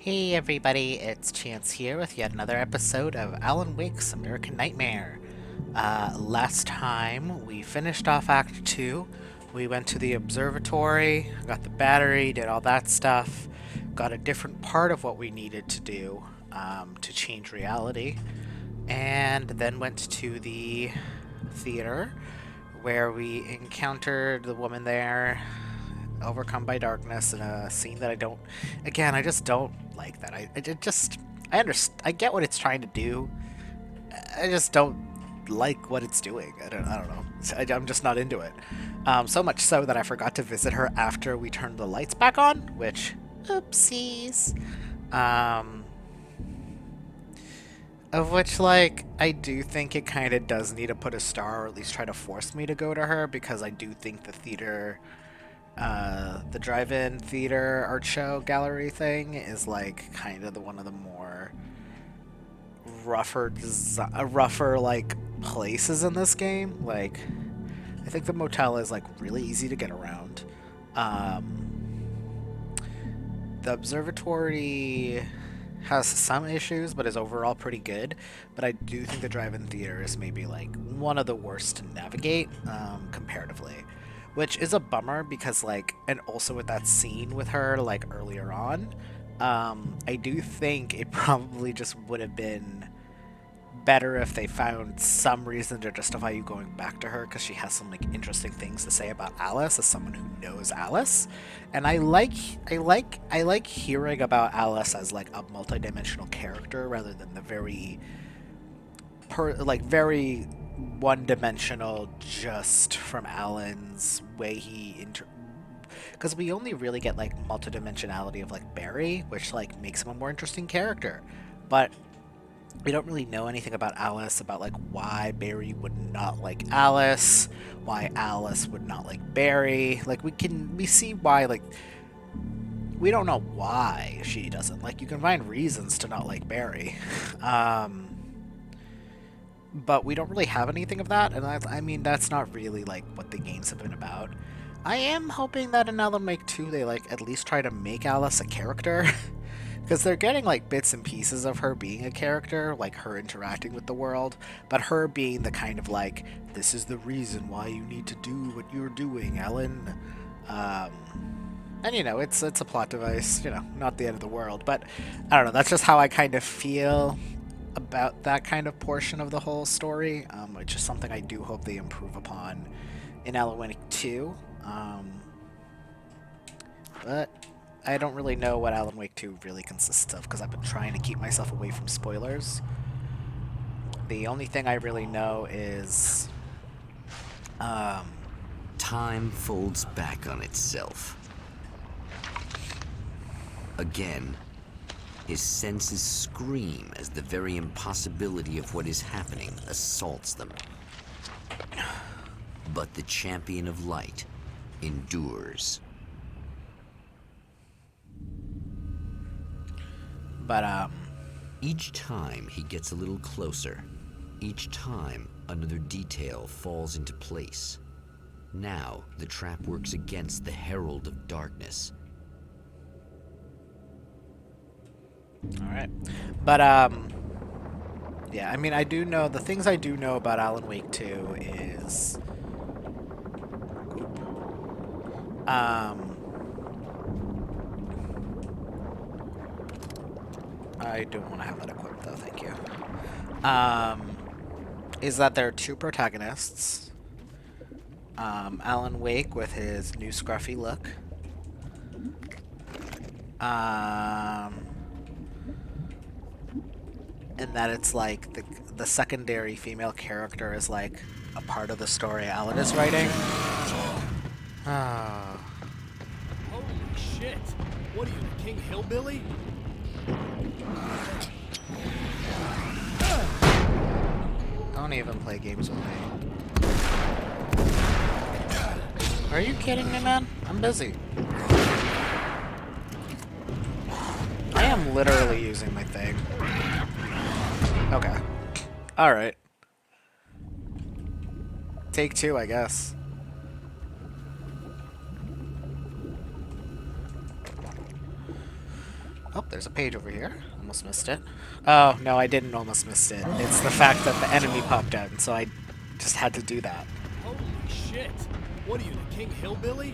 Hey everybody, it's Chance here with yet another episode of Alan Wake's American Nightmare. Last time we finished off Act 2. We went to the observatory, got the battery, did all that stuff, got a different part of what we needed to do to change reality, and then went to the theater where we encountered the woman there, overcome by darkness, in a scene that I don't. Again, I just don't like that. I understand. I get what it's trying to do. I just don't like what it's doing. I don't know. I'm just not into it. So much so that I forgot to visit her after we turned the lights back on, which, oopsies. Um, of which, like, I do think it kind of does need to put a star, or at least try to force me to go to her, because I do think the drive-in theater art show gallery thing is like kind of the one of the more rougher like places in this game. Like, I think the motel is like really easy to get around. The observatory has some issues, but is overall pretty good. But I do think the drive-in theater is maybe like one of the worst to navigate comparatively, which is a bummer because like, and also with that scene with her like earlier on, I do think it probably just would have been better if they found some reason to justify you going back to her because she has some like interesting things to say about Alice as someone who knows Alice. And I like hearing about Alice as like a multidimensional character rather than the very one-dimensional just from Alan's way because we only really get like multidimensionality of like Barry, which like makes him a more interesting character. But we don't really know anything about Alice, about like why Barry would not like Alice, why Alice would not like Barry. Like we see why, like we don't know why she doesn't. Like, you can find reasons to not like Barry. um but we don't really have anything of that, and I mean that's not really like what the games have been about. I am hoping that in Alan Wake 2 they like at least try to make Alice a character. Because they're getting like bits and pieces of her being a character, like her interacting with the world, but her being the kind of like, this is the reason why you need to do what you're doing, Ellen. Um, and it's a plot device, not the end of the world, but I don't know. That's just how I kind of feel about that kind of portion of the whole story, which is something I do hope they improve upon in Alan Wake 2. But I don't really know what Alan Wake 2 really consists of because I've been trying to keep myself away from spoilers. The only thing I really know is um, Time folds back on itself. Again, his senses scream as the very impossibility of what is happening assaults them. But the champion of light endures. but Each time he gets a little closer, each time another detail falls into place. Now the trap works against the Herald of Darkness. all right. But yeah, I mean I do know the things I do know about Alan Wake 2 is um I don't want to have that equipped though, thank you. Um is that there are two protagonists. Alan Wake with his new scruffy look. Um, and that it's like the secondary female character is like a part of the story Alan is writing. Oh, Holy shit! What are you, the King Hillbilly? don't even play games with me. Are you kidding me, man? I'm busy. I am literally using my thing. Okay. Alright. Take two, I guess. Oh, there's a page over here. Almost missed it. Oh, no, I didn't almost miss it. It's the fact that the enemy popped out, and so I just had to do that. Holy shit! What are you, the King Hillbilly?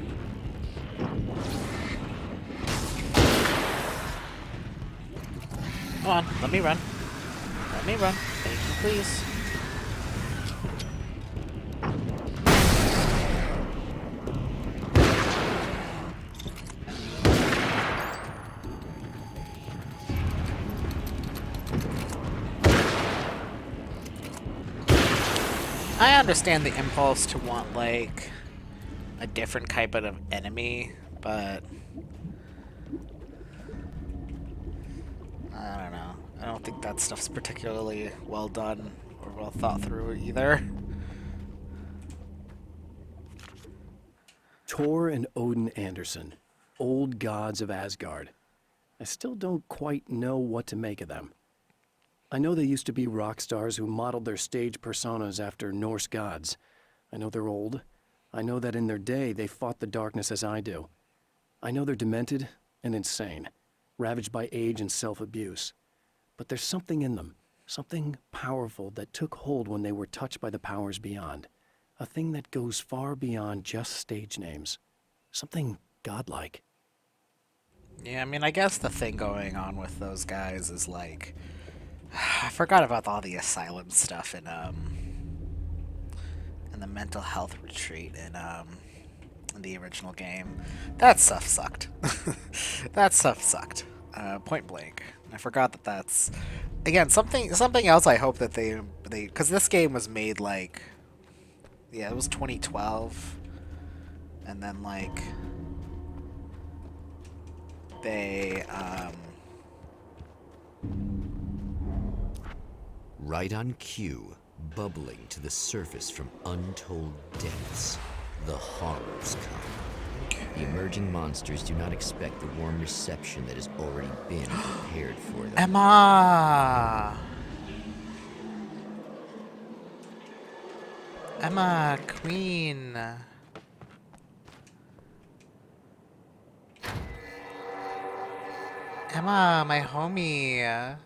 Come on, let me run. Let me run. Thank you, please. I understand the impulse to want, like, a different type of enemy, but I don't know. I don't think that stuff's particularly well done or well thought through either. Thor and Odin Anderson, old gods of Asgard. I still don't quite know what to make of them. I know they used to be rock stars who modeled their stage personas after Norse gods. I know they're old. I know that in their day they fought the darkness as I do. I know they're demented and insane, ravaged by age and self-abuse. But there's something in them, something powerful that took hold when they were touched by the powers beyond. A thing that goes far beyond just stage names. Something godlike. Yeah, I mean, I guess the thing going on with those guys is like, I forgot about all the asylum stuff in the mental health retreat in the original game. That stuff sucked. That stuff sucked. Point blank. I forgot that that's again something else. I hope that they because this game was made like, yeah, it was 2012, and then like they Right on cue, bubbling to the surface from untold depths, the horrors come. The emerging monsters do not expect the warm reception that has already been prepared for them. Emma. Emma, Queen. Emma, my homie.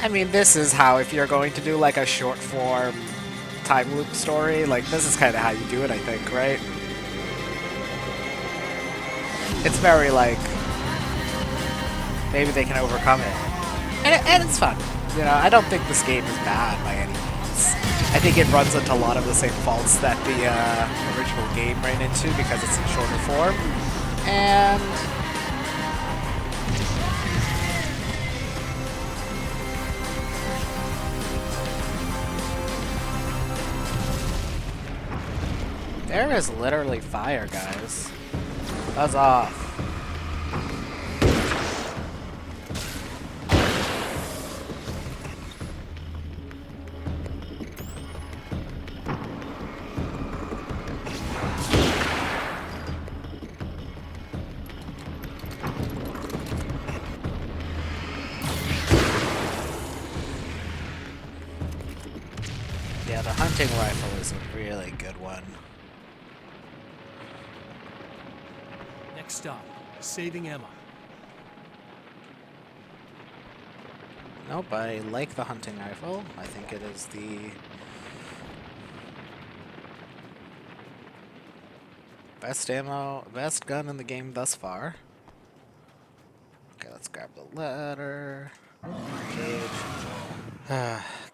I mean, this is how, if you're going to do like a short form time loop story, like this is kind of how you do it, I think, right? It's very like, maybe they can overcome it. And it's fun. You know, I don't think this game is bad by any means. I think it runs into a lot of the same faults that the original game ran into because it's in shorter form. And there is literally fire, guys. Buzz off. Yeah, the hunting rifle is a really good one. Next stop, saving Emma. Nope, I like the hunting rifle. I think it is the best ammo, best gun in the game thus far. Okay, let's grab the ladder. Cage.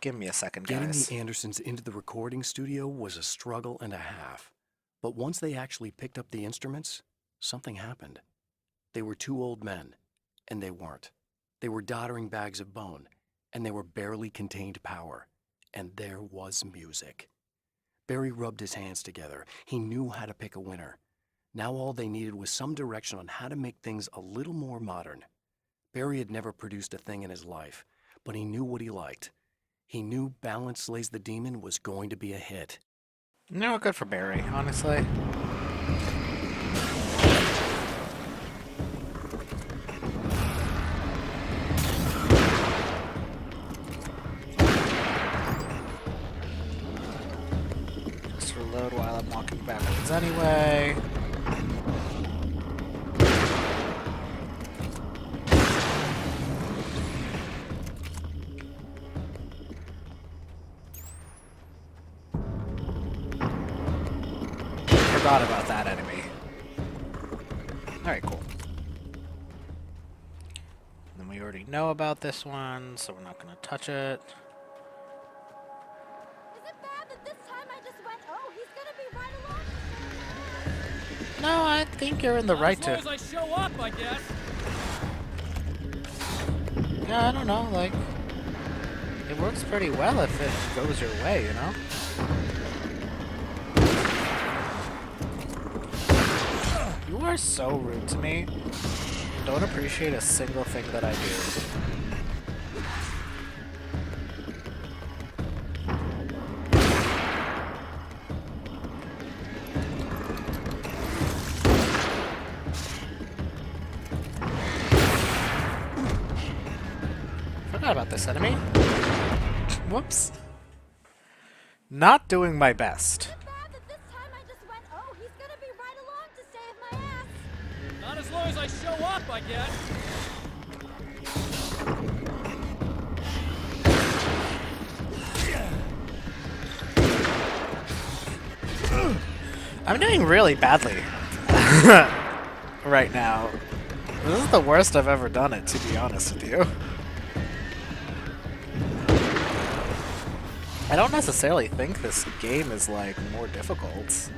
Give me a second, Getting guys. the Andersons into the recording studio was a struggle and a half. But once they actually picked up the instruments, something happened. They were two old men, and they weren't. They were doddering bags of bone, and they were barely contained power. And there was music. Barry rubbed his hands together. He knew how to pick a winner. Now all they needed was some direction on how to make things a little more modern. Barry had never produced a thing in his life, but he knew what he liked. He knew Balance Slays the Demon was going to be a hit. No, good for Barry, honestly. weapons anyway. Forgot about that enemy. Alright, cool. And then we already know about this one, so we're not gonna touch it. Is it bad that this time I just went, oh, he's gonna be right along? No, I think you're in the right As long to. as I show up, I guess. Yeah, I don't know, like, it works pretty well if it goes your way, you know? You are so rude to me. Don't appreciate a single thing that I do. Forgot about this enemy. Whoops. Not doing my best. Bad that this time I just went, oh, he's gonna be right along to save my ass. Not as long as I show up, I guess. I'm doing really badly right now. This is the worst I've ever done it, to be honest with you. I don't necessarily think this game is, like, more difficult.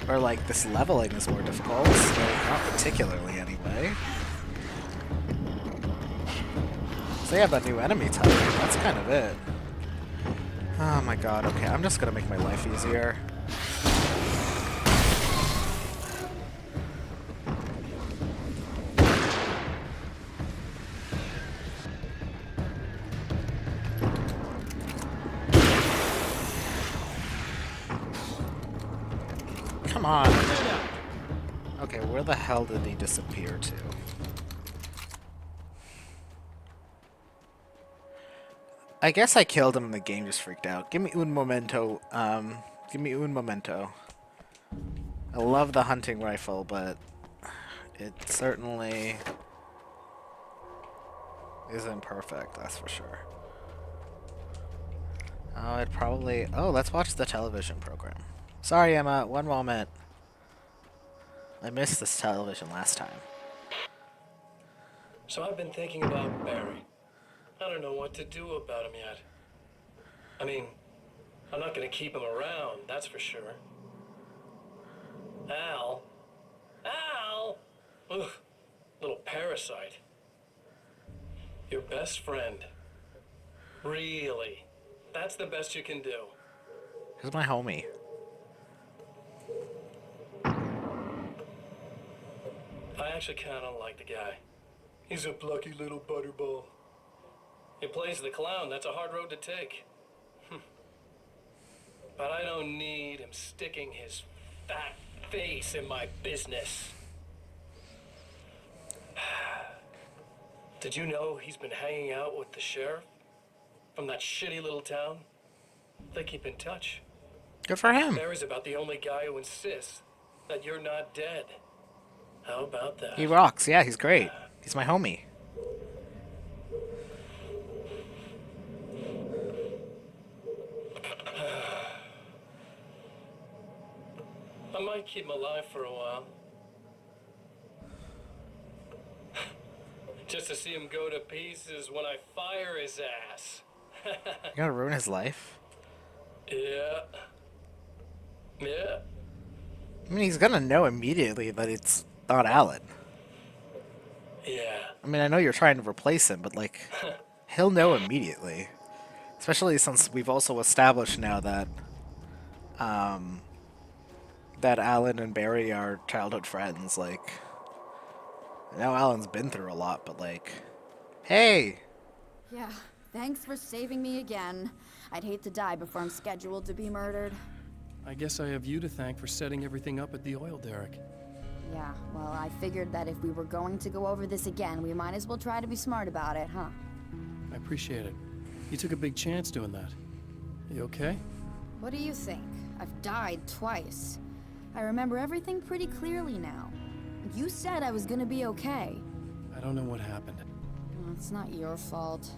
Or, like, this leveling is more difficult. Like, not particularly, anyway. So, yeah, but new enemy type. That's kind of it. Oh my god, okay, I'm just gonna make my life easier. Come on. Okay, where the hell did he disappear to? I guess I killed him and the game just freaked out. Give me un momento. Give me un momento. I love the hunting rifle, but it certainly isn't perfect, that's for sure. Oh, it probably... Oh, let's watch the television program. Sorry, Emma, one moment. I missed this television last time. So I've been thinking about Barry. I don't know what to do about him yet. I mean, I'm not gonna keep him around, that's for sure. Al? Al? Ugh, little parasite. Your best friend. Really? That's the best you can do. Who's my homie? I actually kind of like the guy. He's a plucky little butterball. He plays the clown. That's a hard road to take. But I don't need him sticking his fat face in my business. Did you know he's been hanging out with the sheriff from that shitty little town? They keep in touch. Good for him. Barry's about the only guy who insists that you're not dead. How about that? He rocks. Yeah, he's great. He's my homie. I might keep him alive for a while. Just to see him go to pieces when I fire his ass. You're gonna ruin his life? Yeah. Yeah. I mean, he's gonna know immediately that it's not Alan. Yeah. I mean, I know you're trying to replace him, but, like, he'll know immediately. Especially since we've also established now that, that Alan and Barry are childhood friends. Like, I know Alan's been through a lot, but, like, hey! Yeah, thanks for saving me again. I'd hate to die before I'm scheduled to be murdered. I guess I have you to thank for setting everything up at the oil derrick. Yeah, well, I figured that if we were going to go over this again, we might as well try to be smart about it, huh? I appreciate it. You took a big chance doing that. You okay? What do you think? I've died twice. I remember everything pretty clearly now. You said I was gonna be okay. I don't know what happened. Well, it's not your fault.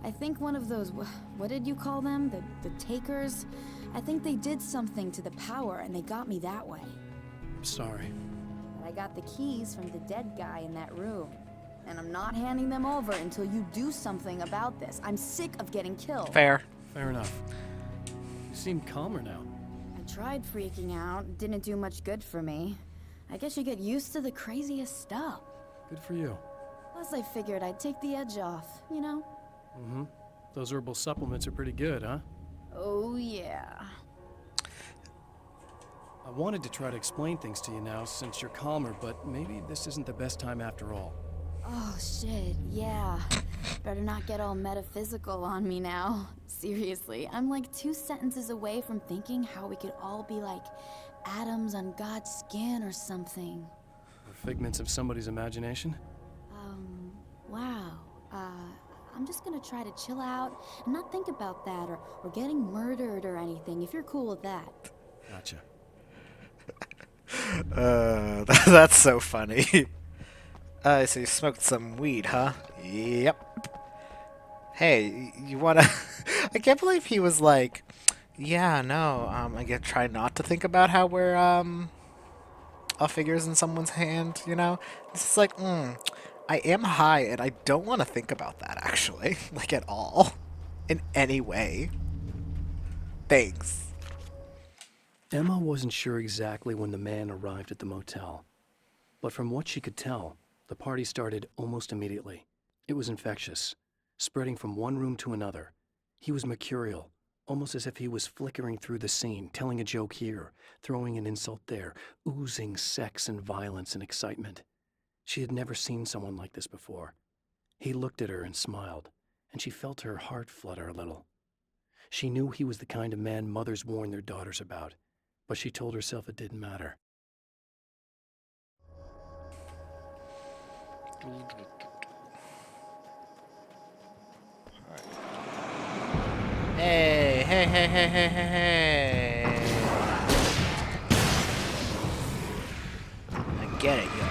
I think one of those, what did you call them? The takers? I think they did something to the power and they got me that way. I'm sorry. But I got the keys from the dead guy in that room. And I'm not handing them over until you do something about this. I'm sick of getting killed. Fair. Fair enough. You seem calmer now. I tried freaking out. It didn't do much good for me. I guess you get used to the craziest stuff. Good for you. Plus I figured I'd take the edge off, you know? Mm-hmm. Those herbal supplements are pretty good, huh? Oh yeah. I wanted to try to explain things to you now since you're calmer, but maybe this isn't the best time after all. Oh shit, yeah. Better not get all metaphysical on me now. Seriously, I'm like 2 sentences away from thinking how we could all be like atoms on God's skin or something. Or figments of somebody's imagination? Wow. I'm just gonna try to chill out and not think about that or getting murdered or anything, if you're cool with that. Gotcha. That's so funny. So you smoked some weed, huh? Yep. Hey, you wanna... I can't believe he was like, yeah, no, I gotta try not to think about how we're, all figures in someone's hand, you know? It's just like, I am high and I don't want to think about that, actually. Like, at all. In any way. Thanks. Emma wasn't sure exactly when the man arrived at the motel. But from what she could tell, the party started almost immediately. It was infectious, spreading from one room to another. He was mercurial, almost as if he was flickering through the scene, telling a joke here, throwing an insult there, oozing sex and violence and excitement. She had never seen someone like this before. He looked at her and smiled, and she felt her heart flutter a little. She knew he was the kind of man mothers warn their daughters about, but she told herself it didn't matter. Hey, hey, hey, hey, hey, hey, hey. I get it, yo.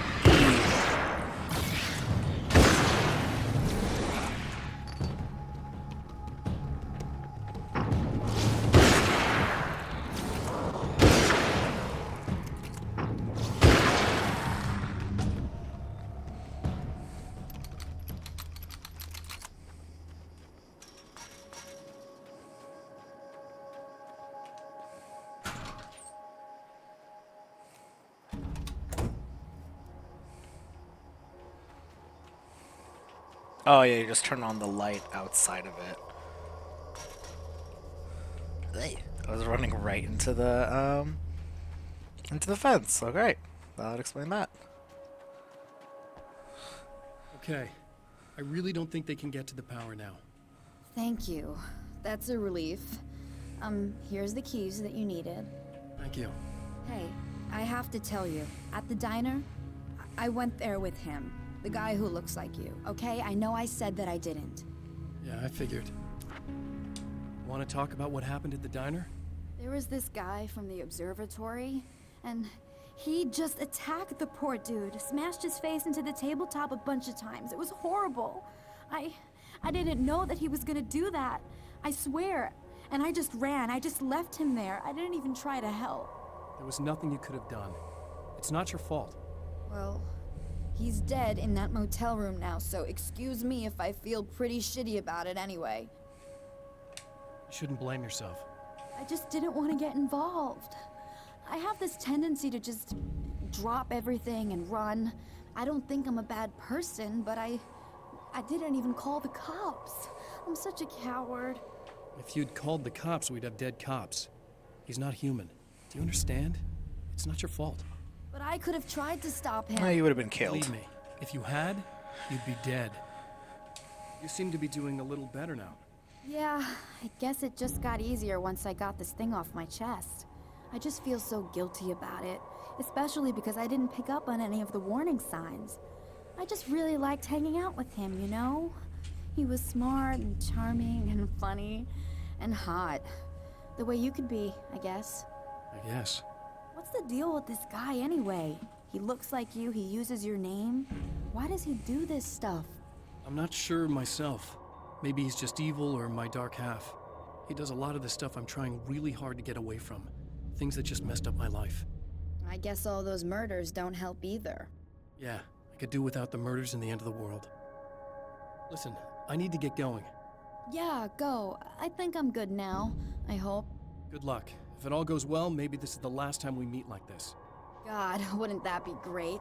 Oh yeah, you just turn on the light outside of it. Hey, I was running right into the fence. So great. That would explain that. Okay, I really don't think they can get to the power now. Thank you. That's a relief. Here's the keys that you needed. Thank you. Hey, I have to tell you, at the diner, I went there with him. The guy who looks like you, okay? I know I said that I didn't. Yeah, I figured. Want to talk about what happened at the diner? There was this guy from the observatory, and he just attacked the poor dude, smashed his face into the tabletop a bunch of times. It was horrible. I didn't know that he was gonna do that. I swear. And I just ran. I just left him there. I didn't even try to help. There was nothing you could have done. It's not your fault. Well, he's dead in that motel room now, so excuse me if I feel pretty shitty about it anyway. You shouldn't blame yourself. I just didn't want to get involved. I have this tendency to just drop everything and run. I don't think I'm a bad person, but I didn't even call the cops. I'm such a coward. If you'd called the cops, we'd have dead cops. He's not human. Do you understand? It's not your fault. But I could have tried to stop him. No, you would have been killed. Believe me, if you had, you'd be dead. You seem to be doing a little better now. Yeah, I guess it just got easier once I got this thing off my chest. I just feel so guilty about it, especially because I didn't pick up on any of the warning signs. I just really liked hanging out with him, you know? He was smart and charming and funny and hot. The way you could be, I guess. I guess. What's the deal with this guy anyway? He looks like you, he uses your name. Why does he do this stuff? I'm not sure myself. Maybe he's just evil or my dark half. He does a lot of the stuff I'm trying really hard to get away from. Things that just messed up my life. I guess all those murders don't help either. Yeah, I could do without the murders and the end of the world. Listen, I need to get going. Yeah, go. I think I'm good now. I hope. Good luck. If it all goes well, maybe this is the last time we meet like this. God, wouldn't that be great?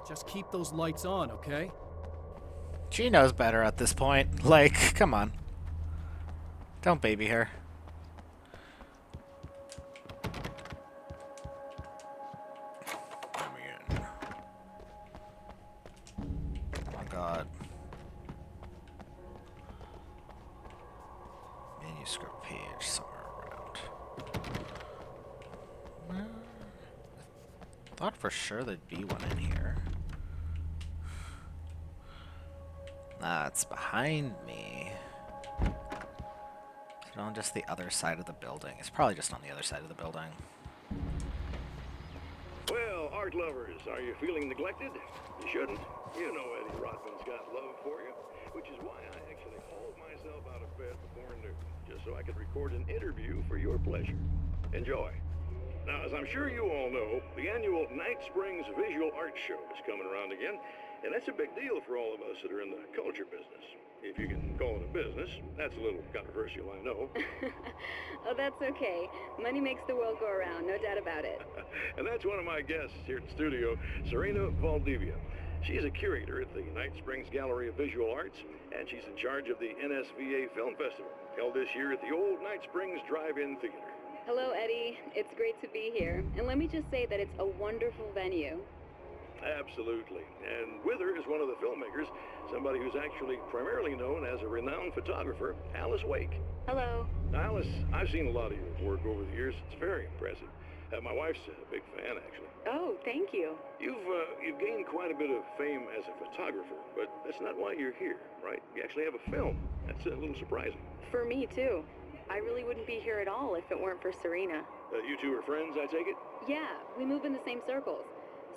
Just keep those lights on, okay? She knows better at this point. Like, come on. Don't baby her. Let me in. Oh my god. Manuscript page somewhere around. Thought for sure there'd be one in here. Nah, it's behind me. Is it on just the other side of the building? It's probably just on the other side of the building. Well, art lovers, are you feeling neglected? You shouldn't. You know Eddie Rodman's got love for you, which is why I actually hauled myself out of bed before noon, just so I could record an interview for your pleasure. Enjoy. Now, as I'm sure you all know, the annual Night Springs Visual Art Show is coming around again, and that's a big deal for all of us that are in the culture business. If you can call it a business. That's a little controversial, I know. Oh, that's okay. Money makes the world go around, no doubt about it. And that's one of my guests here at the studio, Serena Valdivia. She's a curator at the Night Springs Gallery of Visual Arts, and she's in charge of the NSVA Film Festival, held this year at the old Night Springs Drive-In Theater. Hello, Eddie. It's great to be here. And let me just say that it's a wonderful venue. Absolutely. And with her is one of the filmmakers, somebody who's actually primarily known as a renowned photographer, Alice Wake. Hello. Now, Alice, I've seen a lot of your work over the years. It's very impressive. My wife's a big fan, actually. Oh, thank you. You've gained quite a bit of fame as a photographer, but that's not why you're here, right? You actually have a film. That's a little surprising. For me, too. I really wouldn't be here at all if it weren't for Serena. You two are friends, I take it? Yeah, we move in the same circles.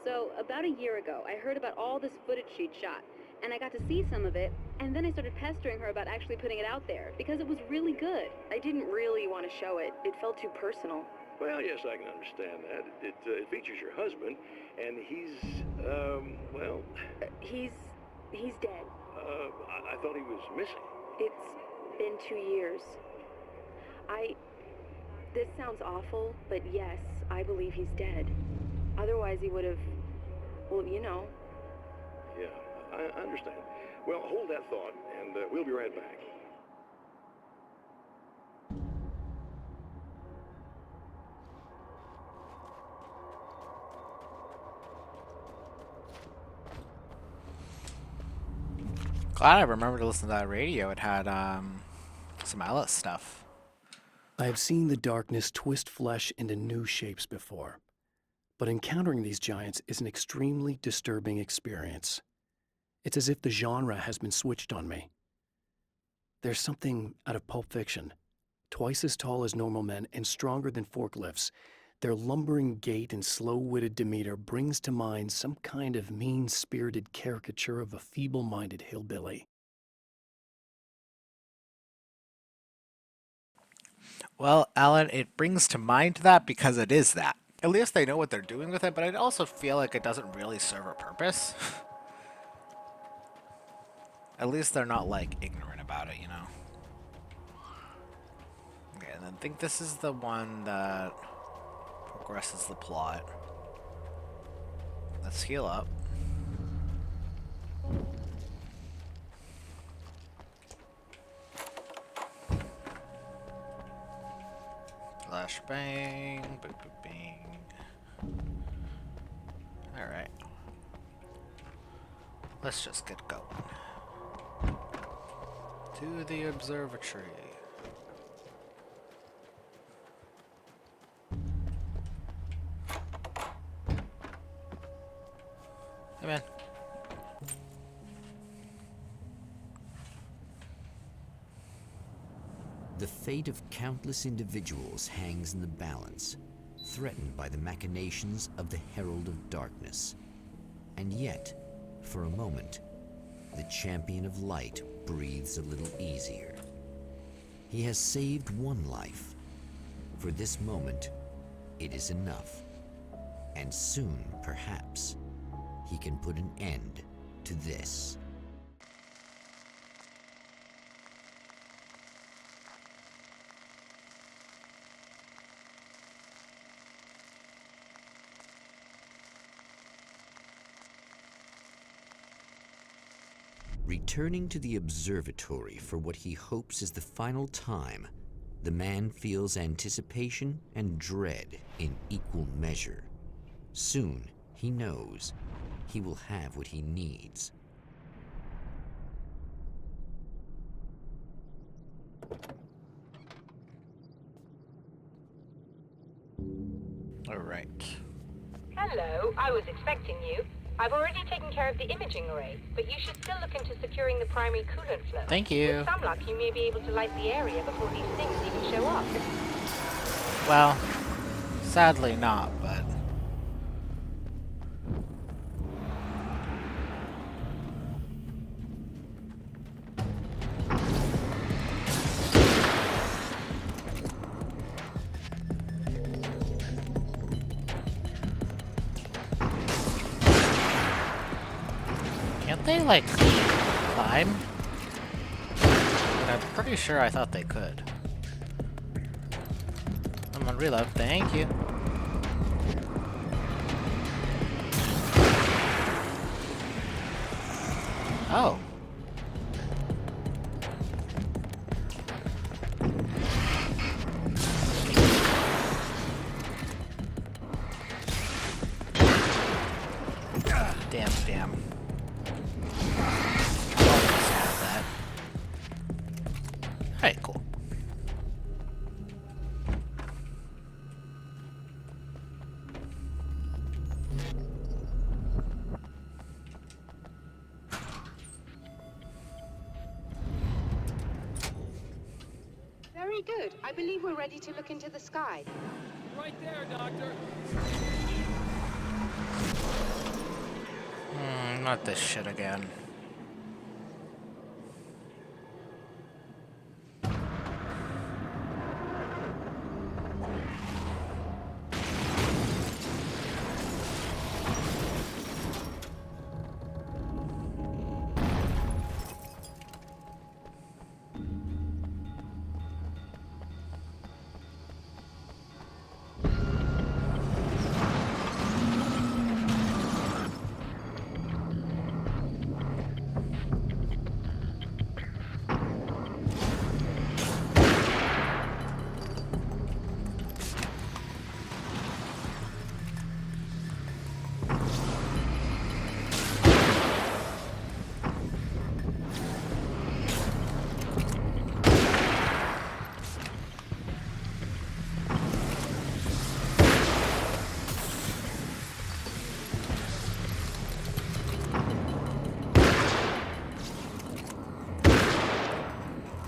So, about a year ago, I heard about all this footage she'd shot, and I got to see some of it, and then I started pestering her about actually putting it out there, because it was really good. I didn't really want to show it. It felt too personal. Well, yes, I can understand that. It features your husband, and he's, well... He's dead. I thought he was missing. It's been 2 years. This sounds awful, but yes, I believe he's dead. Otherwise he would have, well, you know. Yeah, I understand. Well, hold that thought, and we'll be right back. Glad I remember to listen to that radio. It had some Alice stuff. I have seen the darkness twist flesh into new shapes before, but encountering these giants is an extremely disturbing experience. It's as if the genre has been switched on me. There's something out of Pulp Fiction. Twice as tall as normal men and stronger than forklifts, their lumbering gait and slow-witted demeanor brings to mind some kind of mean-spirited caricature of a feeble-minded hillbilly. Well, Alan, it brings to mind that because it is that. At least they know what they're doing with it, but I also feel like it doesn't really serve a purpose. At least they're not, like, ignorant about it, you know? Okay, and I think this is the one that progresses the plot. Let's heal up. Flashbang, boop boop bang. Alright. Let's just get going. To the observatory. Hey man. The fate of countless individuals hangs in the balance. threatened by the machinations of the Herald of Darkness. And yet, for a moment, the Champion of Light breathes a little easier. He has saved one life. For this moment, it is enough. And soon, perhaps, he can put an end to this. Returning to the observatory for what he hopes is the final time, the man feels anticipation and dread in equal measure. Soon, he knows, he will have what he needs. All right. Hello, I was expecting you. I've already taken care of the imaging array, but you should still look into securing the primary coolant flow. Thank you. With some luck, you may be able to light the area before these things even show up. Well, sadly not, but... Can't they, like, climb? I'm pretty sure I thought they could. I'm on reload, thank you. Oh. Damn. Alright, cool. Very good. I believe we're ready to look into the sky. Right there, Doctor. Not this shit again.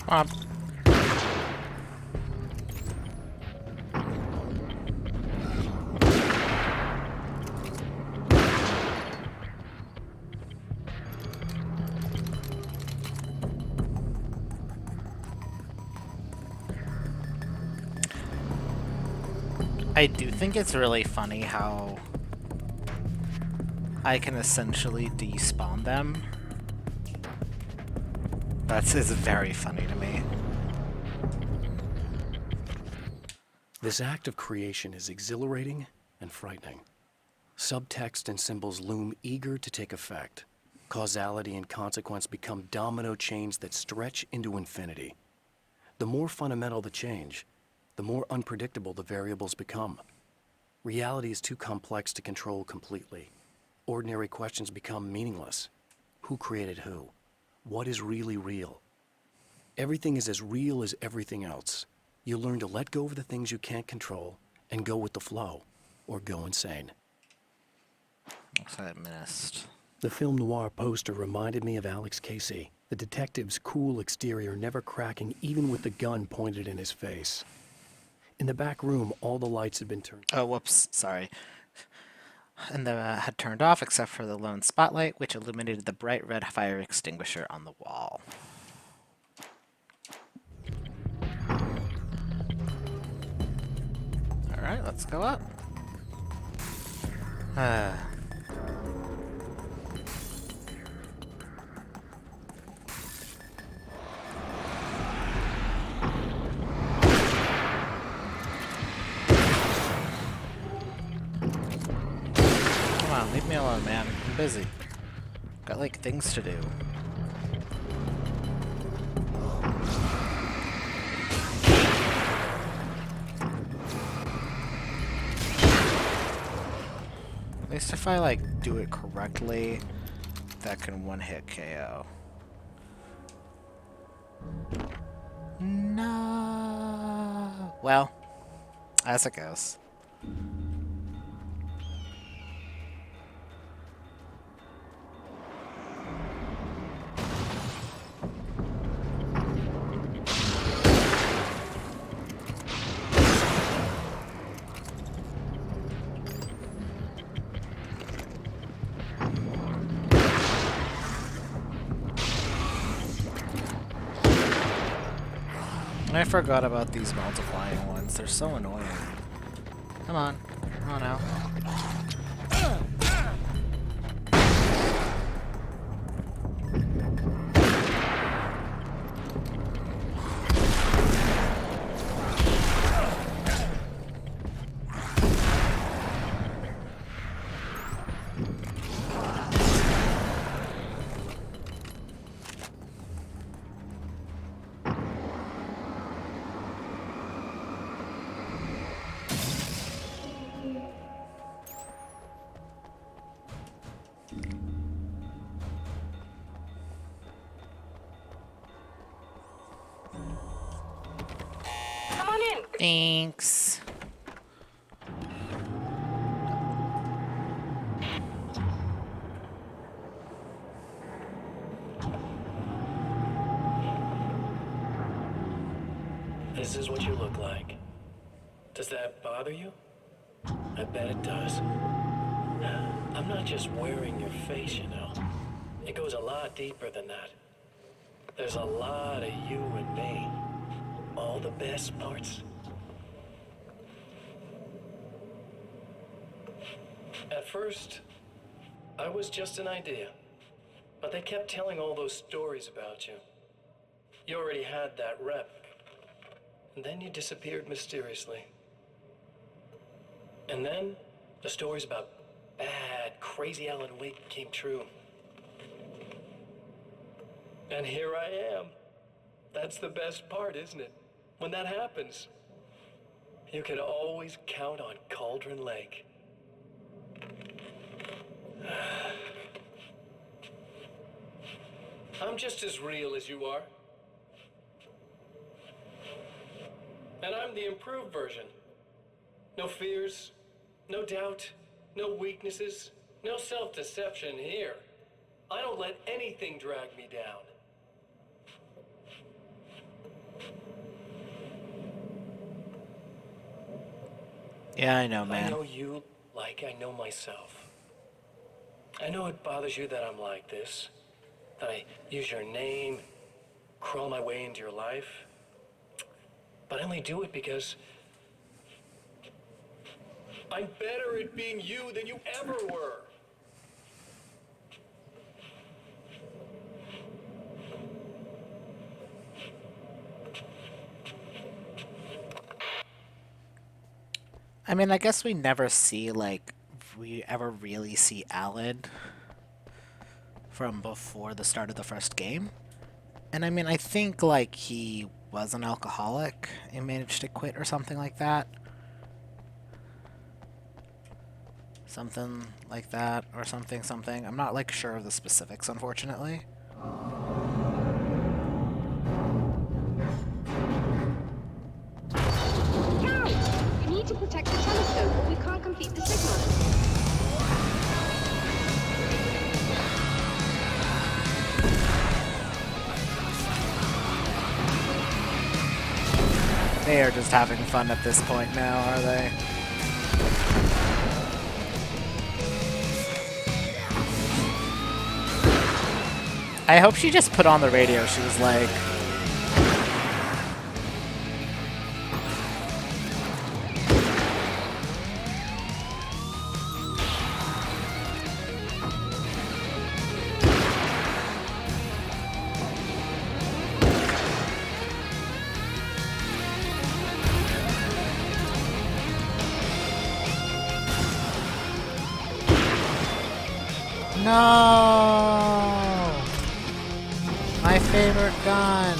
Come on. I do think it's really funny how I can essentially despawn them. Is very funny to me. This act of creation is exhilarating and frightening. Subtext and symbols loom eager to take effect. Causality and consequence become domino chains that stretch into infinity. The more fundamental the change, the more unpredictable the variables become. Reality is too complex to control completely. Ordinary questions become meaningless. Who created who? What is really real? Everything is as real as everything else. You learn to let go of the things you can't control and go with the flow, or go insane. What I missed. The film noir poster reminded me of Alex Casey, the detective's cool exterior never cracking even with the gun pointed in his face. In the back room, all the lights had been turned. Oh, whoops, sorry. And had turned off except for the lone spotlight, which illuminated the bright red fire extinguisher on the wall. Alright, let's go up. Come on, leave me alone, man. I'm busy. Got, like, things to do. At least if I, like, do it correctly, that can one-hit KO. No. Well, as it goes. I forgot about these multiplying ones. They're so annoying. Come on. Come on now. Come on in. Thanks. This is what you look like. Does that bother you? I bet it does. I'm not just wearing your face, you know. It goes a lot deeper than that. There's a lot of you and me. All the best parts. At first, I was just an idea. But they kept telling all those stories about you. You already had that rep. And then you disappeared mysteriously. And then the stories about bad, crazy Alan Wake came true. And here I am. That's the best part, isn't it? When that happens, you can always count on Cauldron Lake. I'm just as real as you are. And I'm the improved version. No fears, no doubt, no weaknesses, no self-deception here. I don't let anything drag me down. Yeah, I know, man. I know you like I know myself. I know it bothers you that I'm like this, that I use your name, crawl my way into your life. But I only do it because I'm better at being you than you ever were. I mean, I guess we never see, like, we ever really see Alan from before the start of the first game. And I mean, I think, like, he was an alcoholic and managed to quit or something like that. Something like that, or something. I'm not, like, sure of the specifics, unfortunately. You need to protect the telescope or we can't complete the signal. They are just having fun at this point now, are they? I hope she just put on the radio. She was like, no! My favorite gun!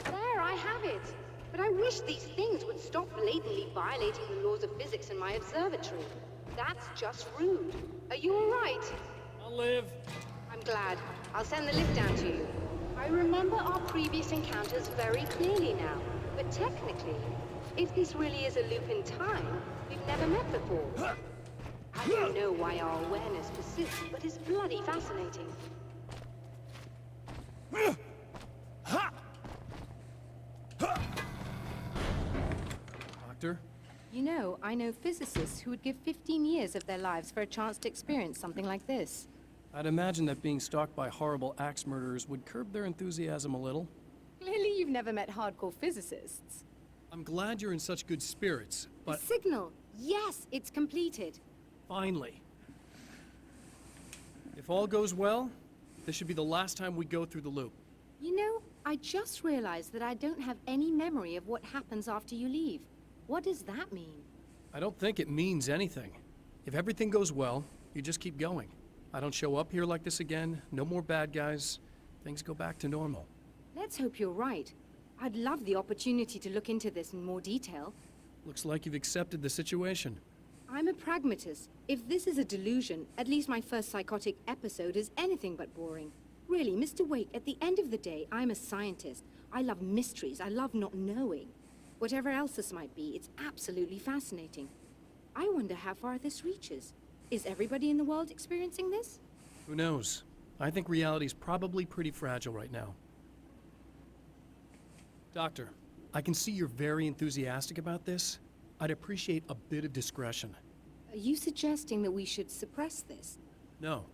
There, I have it. But I wish these things would stop blatantly violating the laws of physics in my observatory. That's just rude. Are you all right? I'll live. I'm glad. I'll send the lift down to you. I remember our previous encounters very clearly now. But technically, if this really is a loop in time, we've never met before. I don't know why our awareness persists, but it's bloody fascinating. Doctor? You know, I know physicists who would give 15 years of their lives for a chance to experience something like this. I'd imagine that being stalked by horrible axe murderers would curb their enthusiasm a little. Clearly you've never met hardcore physicists. I'm glad you're in such good spirits, but The signal! Yes, it's completed. finally. If all goes well, this should be the last time we go through the loop. You know, I just realized that I don't have any memory of what happens after you leave. What does that mean? I don't think it means anything. If everything goes well, you just keep going. I don't show up here like this again, no more bad guys. Things go back to normal. Let's hope you're right. I'd love the opportunity to look into this in more detail. Looks like you've accepted the situation. I'm a pragmatist. If this is a delusion, at least my first psychotic episode is anything but boring. Really, Mr. Wake, at the end of the day, I'm a scientist. I love mysteries. I love not knowing. Whatever else this might be, it's absolutely fascinating. I wonder how far this reaches. Is everybody in the world experiencing this? Who knows? I think reality's probably pretty fragile right now. Doctor, I can see you're very enthusiastic about this. I'd appreciate a bit of discretion. Are you suggesting that we should suppress this? No,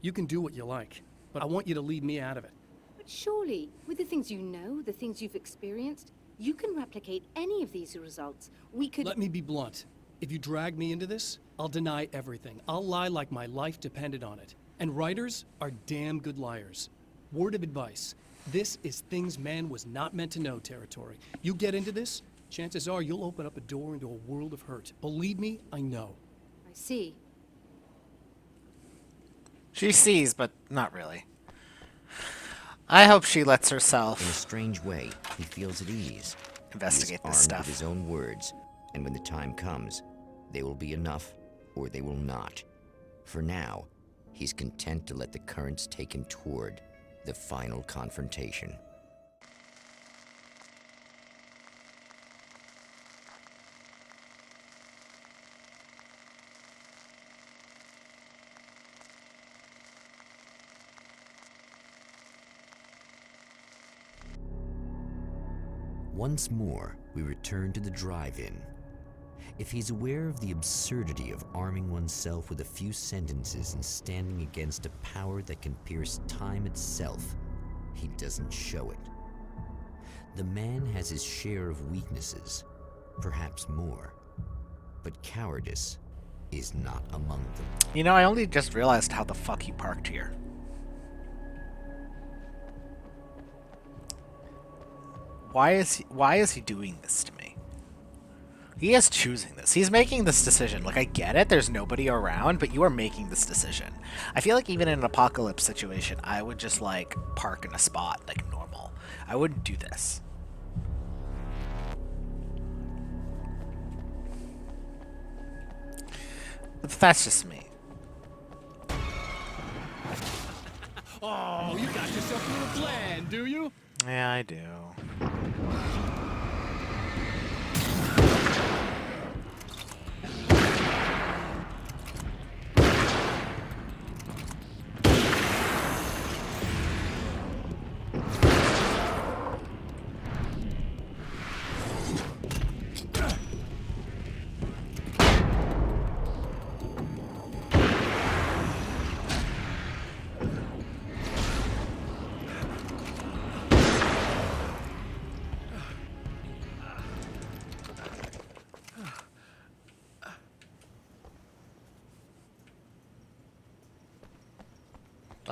you can do what you like, but I want you to leave me out of it. But surely, with the things you know, the things you've experienced, you can replicate any of these results. We could— Let me be blunt. If you drag me into this, I'll deny everything. I'll lie like my life depended on it. And writers are damn good liars. Word of advice. This is things man was not meant to know territory. You get into this, chances are you'll open up a door into a world of hurt. Believe me, I know. I see. She sees, but not really. I hope she lets In a herself strange way, he feels at ease. investigate he this is armed stuff. with his own words, and when the time comes, they will be enough, or they will not. For now, he's content to let the currents take him toward the final confrontation. Once more, we return to the drive-in. If he's aware of the absurdity of arming oneself with a few sentences and standing against a power that can pierce time itself, he doesn't show it. The man has his share of weaknesses, perhaps more. But cowardice is not among them. You know, I only just realized how the fuck he parked here. Why is he doing this to me? He is choosing this. He's making this decision. Like, I get it, there's nobody around, but you are making this decision. I feel like even in an apocalypse situation, I would just, like, park in a spot, like, normal. I wouldn't do this. But that's just me. Oh, you got yourself a little plan, do you? Yeah, I do.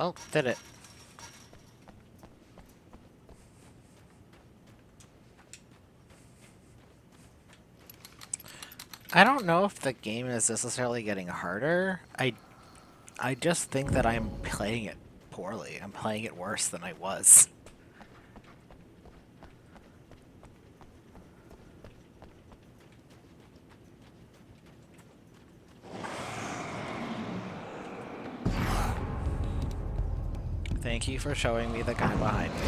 Oh, did it. I don't know if the game is necessarily getting harder. I just think that I'm playing it poorly. I'm playing it worse than I was. Thank you for showing me the guy behind me.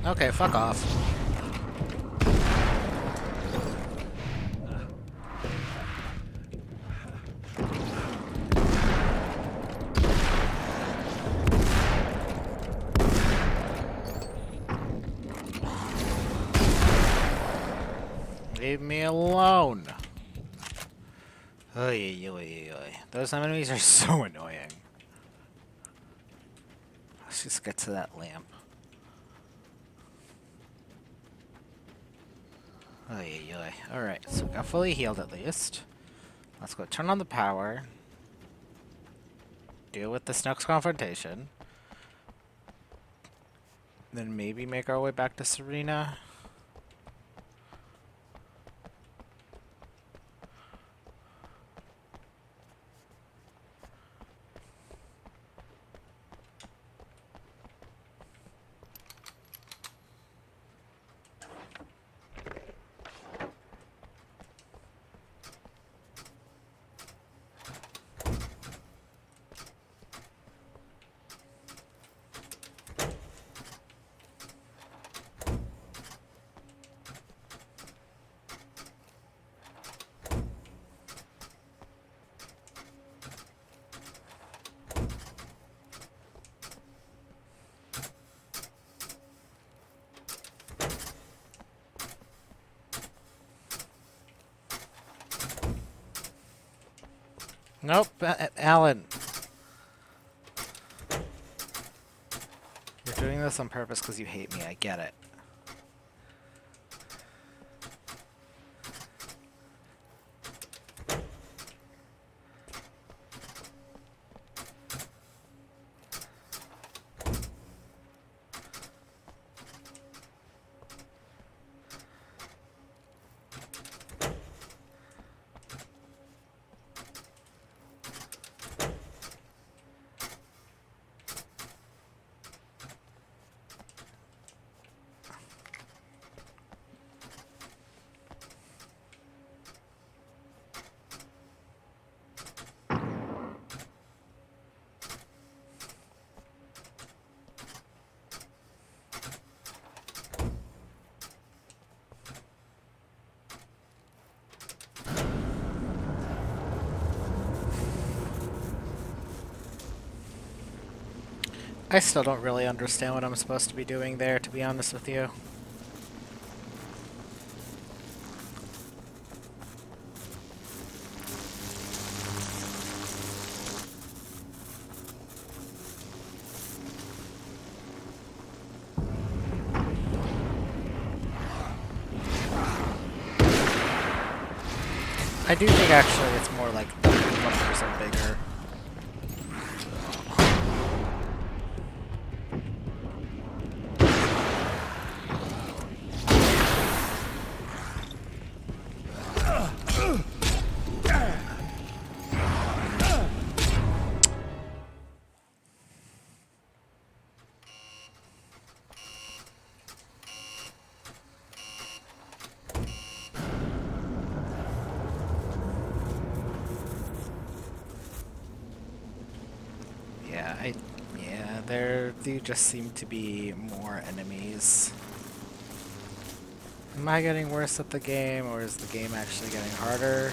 Okay, fuck off. Leave me alone. Oy, oy, oy, oy. Those enemies are so annoying. Let's just get to that lamp. Oy, oy, oy. Alright, so we got fully healed at least. Let's go turn on the power. Deal with this next confrontation. Then maybe make our way back to Serena. Nope, Alan. You're doing this on purpose because you hate me, I get it. I still don't really understand what I'm supposed to be doing there, to be honest with you. I do think actually it's more like 1% bigger. Yeah, there do just seem to be more enemies. Am I getting worse at the game, or is the game actually getting harder?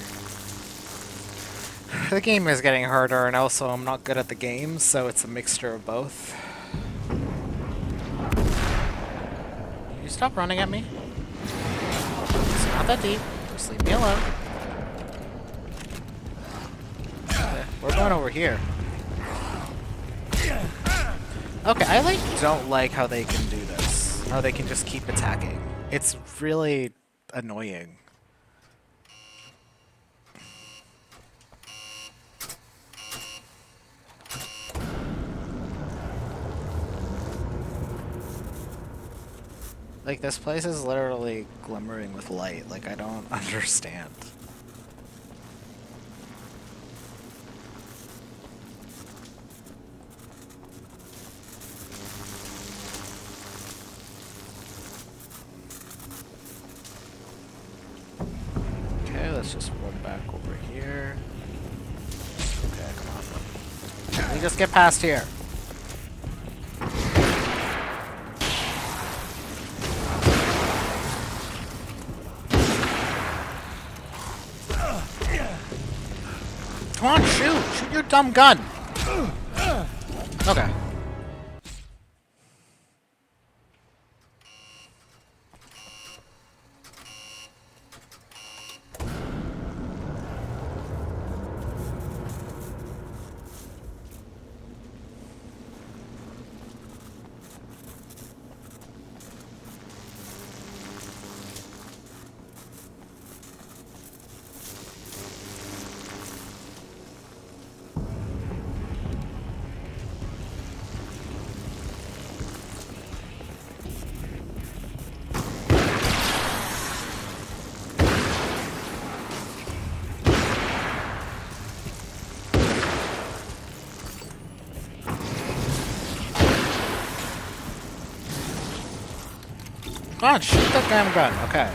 The game is getting harder, and also I'm not good at the game, so it's a mixture of both. Can you stop running at me? It's not that deep. Just leave me alone. Okay, we're going over here. Okay, I don't like how they can do this. How they can just keep attacking. It's really annoying. Like, this place is literally glimmering with light. Like, I don't understand. Let's just run back over here. Okay, come on. Let me just get past here. Come on, shoot! Shoot your dumb gun! Okay. Come on, shoot that damn gun. Okay.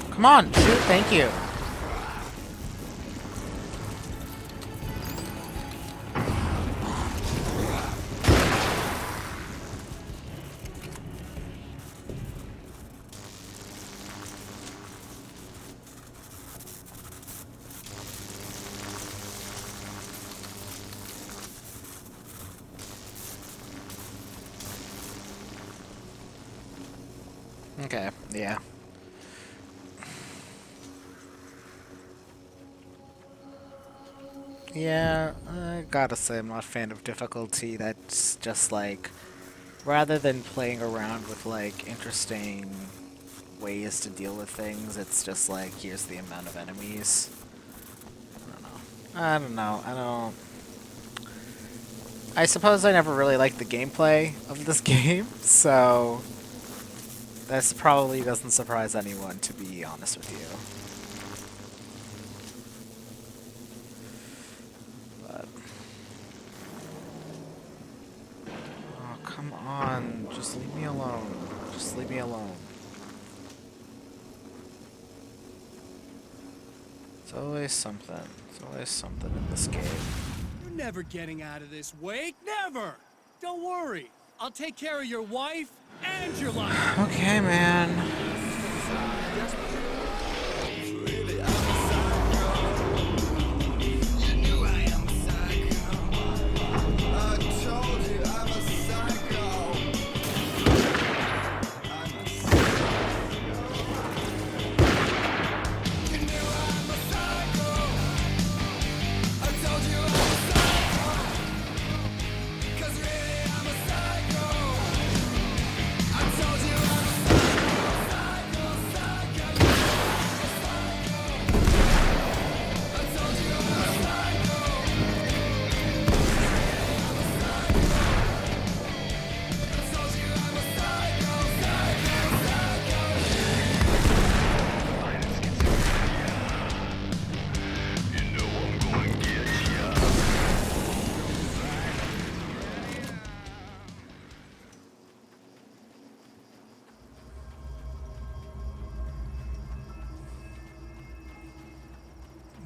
Come on, shoot. Thank you. Okay, yeah. Yeah, I gotta say I'm not a fan of difficulty that's just like, rather than playing around with like interesting ways to deal with things, it's just like, here's the amount of enemies. I don't know. I suppose I never really liked the gameplay of this game, so this probably doesn't surprise anyone, to be honest with you. But oh, come on. Just leave me alone. Just leave me alone. It's always something. It's always something in this game. You're never getting out of this, Wake. Never! Don't worry. I'll take care of your wife and your life. Okay, man.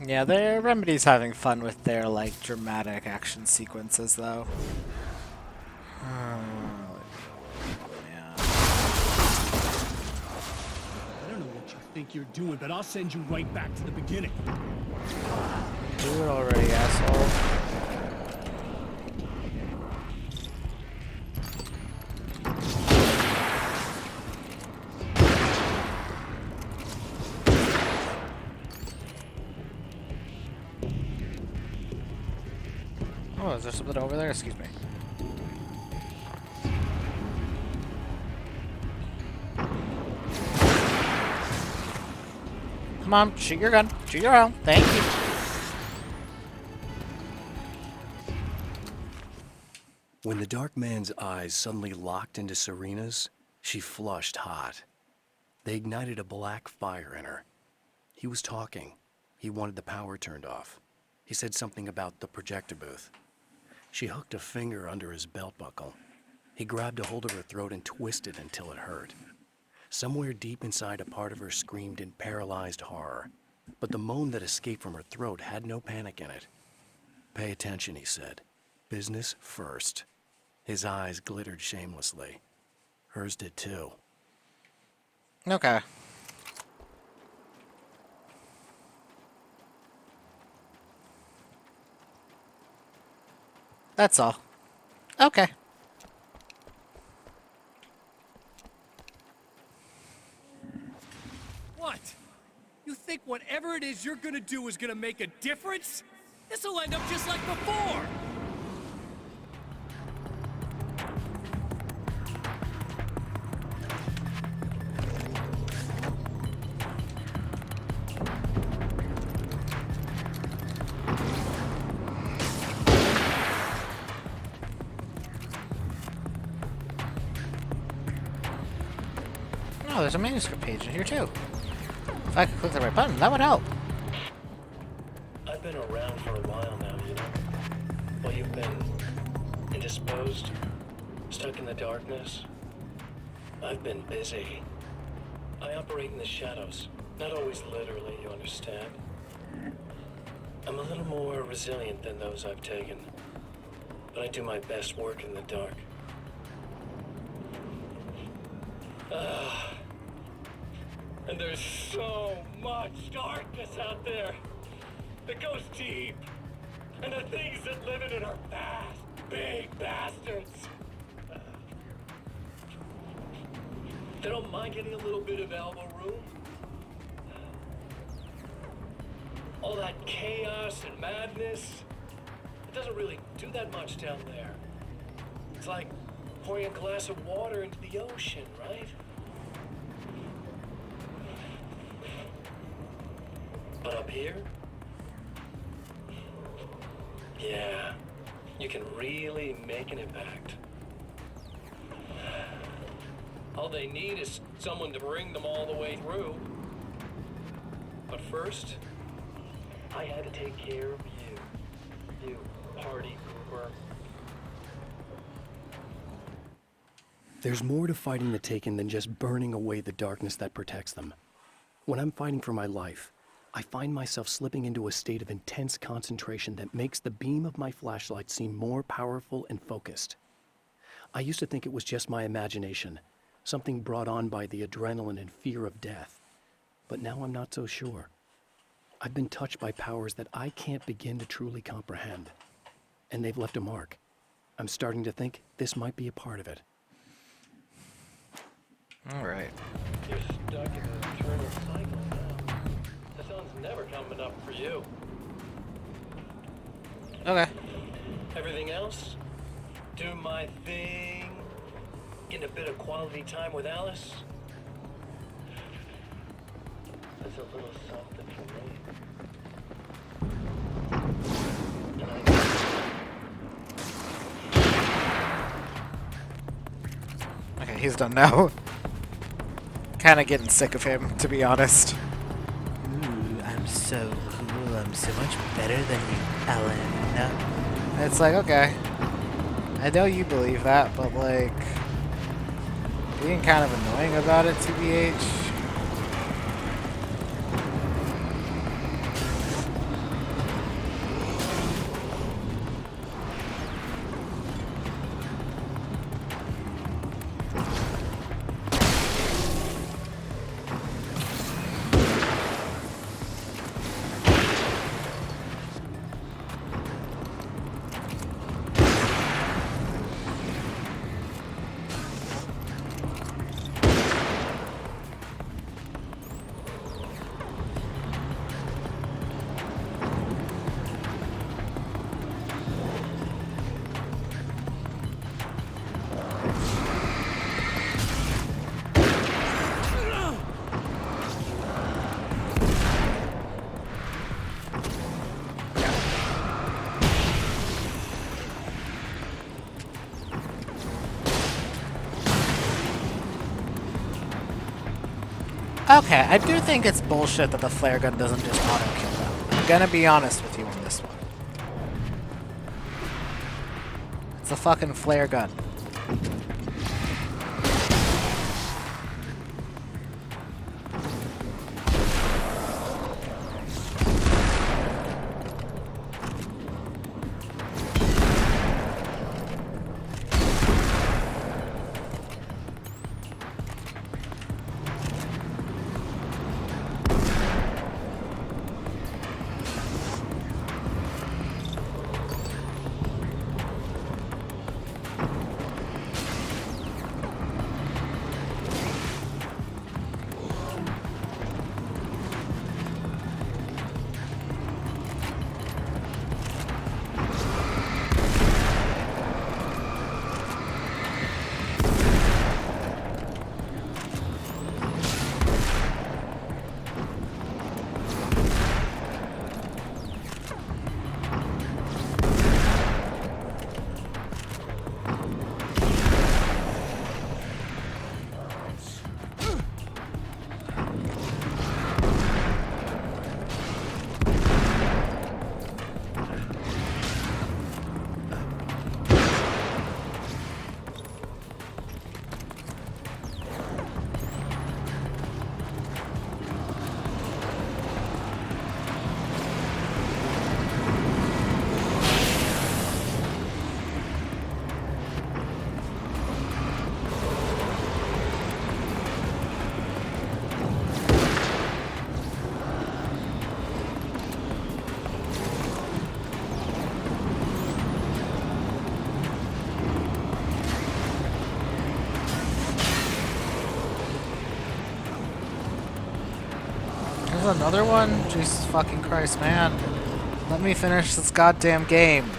Yeah, their Remedy's having fun with their, like, dramatic action sequences, though. Yeah. I don't know what you think you're doing, but I'll send you right back to the beginning. Do it already, asshole. Oh, is there something over there? Excuse me. Come on, shoot your gun. Shoot your own. Thank you. When the dark man's eyes suddenly locked into Serena's, she flushed hot. They ignited a black fire in her. He was talking. He wanted the power turned off. He said something about the projector booth. She hooked a finger under his belt buckle. He grabbed a hold of her throat and twisted until it hurt. Somewhere deep inside, a part of her screamed in paralyzed horror, but the moan that escaped from her throat had no panic in it. "Pay attention," he said. "Business first." His eyes glittered shamelessly. Hers did too. Okay. That's all. Okay. What? You think whatever it is you're gonna do is gonna make a difference? This'll end up just like before! Oh, there's a manuscript page in here too. If I could click the right button, that would help. I've been around for a while now, you know? While you've been indisposed, stuck in the darkness, I've been busy. I operate in the shadows. Not always literally, you understand? I'm a little more resilient than those I've taken. But I do my best work in the dark. And there's so much darkness out there that goes deep. And the things that live in it are fast, big bastards. They don't mind getting a little bit of elbow room. All that chaos and madness, it doesn't really do that much down there. It's like pouring a glass of water into the ocean, right? But up here, yeah, you can really make an impact. All they need is someone to bring them all the way through. But first, I had to take care of you. You party pooper. There's more to fighting the Taken than just burning away the darkness that protects them. When I'm fighting for my life, I find myself slipping into a state of intense concentration that makes the beam of my flashlight seem more powerful and focused. I used to think it was just my imagination, something brought on by the adrenaline and fear of death. But now I'm not so sure. I've been touched by powers that I can't begin to truly comprehend. And they've left a mark. I'm starting to think this might be a part of it. Alright. You're stuck in an eternal cycle now. The sun's never coming up for you. Okay. Everything else? Do my thing. Get a bit of quality time with Alice. That's a little something for me. And Okay, he's done now. Kind of getting sick of him, to be honest. Ooh, I'm so cool. I'm so much better than you, Alan. It's like, okay. I know you believe that, but like, being kind of annoying about it, TBH. Okay, I do think it's bullshit that the flare gun doesn't just auto-kill them. I'm gonna be honest with you on this one. It's a fucking flare gun. There's another one? Jesus fucking Christ, man. Let me finish this goddamn game.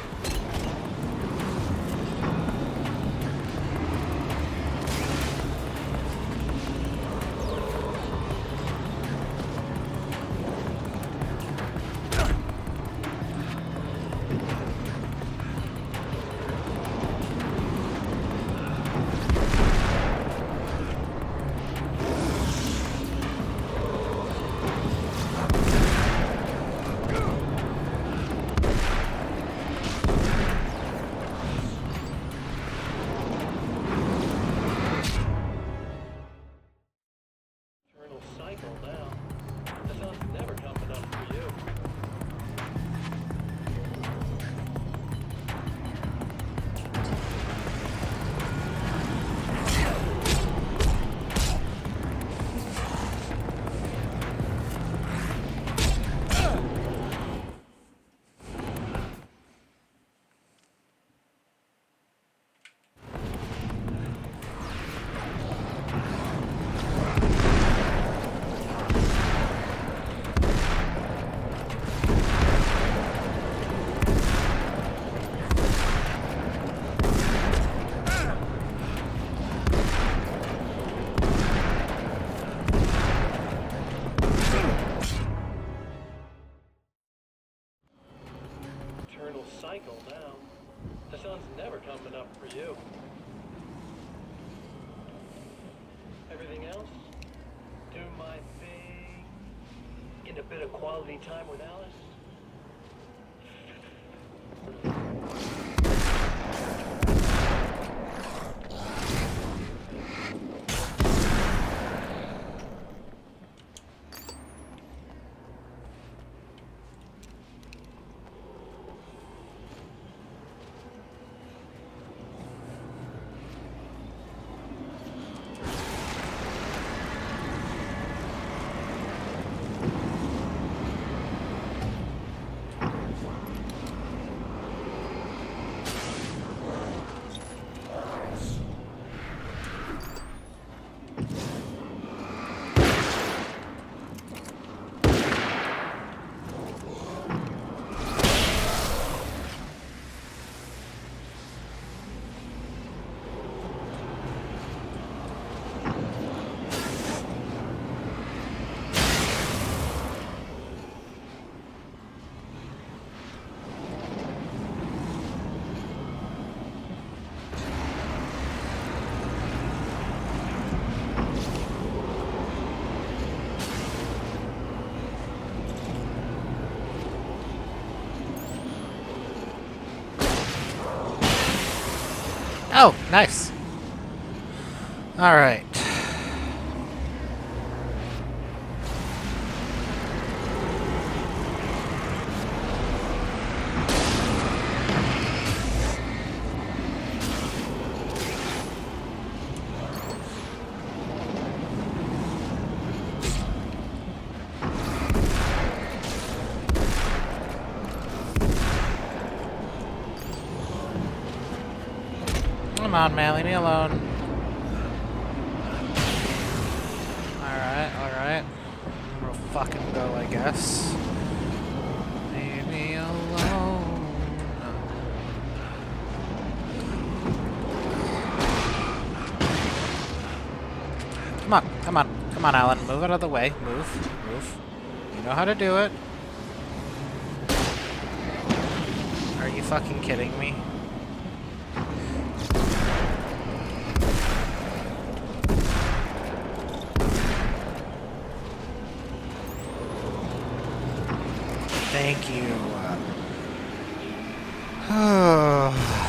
Cycle now. The sun's never coming up for you. Everything else? Do my thing. Get a bit of quality time with Alice. Oh, nice. Alright. Come on, man, leave me alone. Alright, alright. We'll fucking go, I guess. Leave me alone. Come on, come on, come on, Alan. Move out of the way. Move, move. You know how to do it. Are you fucking kidding me? Thank you.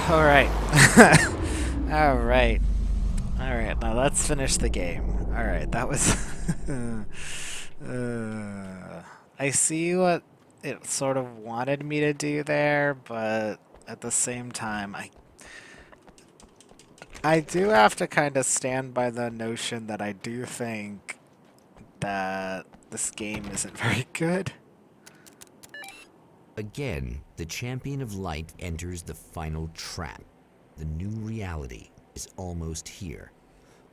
Alright. Alright. Alright, now let's finish the game. Alright, that was... I see what it sort of wanted me to do there, but at the same time, I do have to kind of stand by the notion that I do think that this game isn't very good. Again, the champion of light enters the final trap. The new reality is almost here.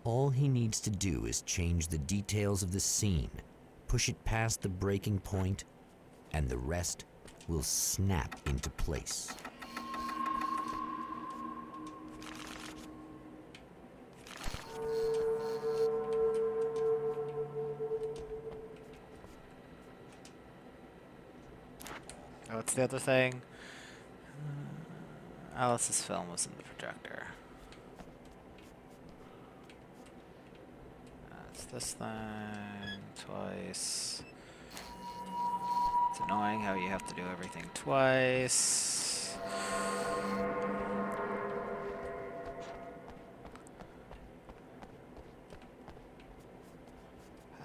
All he needs to do is change the details of the scene, push it past the breaking point, and the rest will snap into place. Oh, what's the other thing? Alice's film was in the projector. That's this thing twice. It's annoying how you have to do everything twice.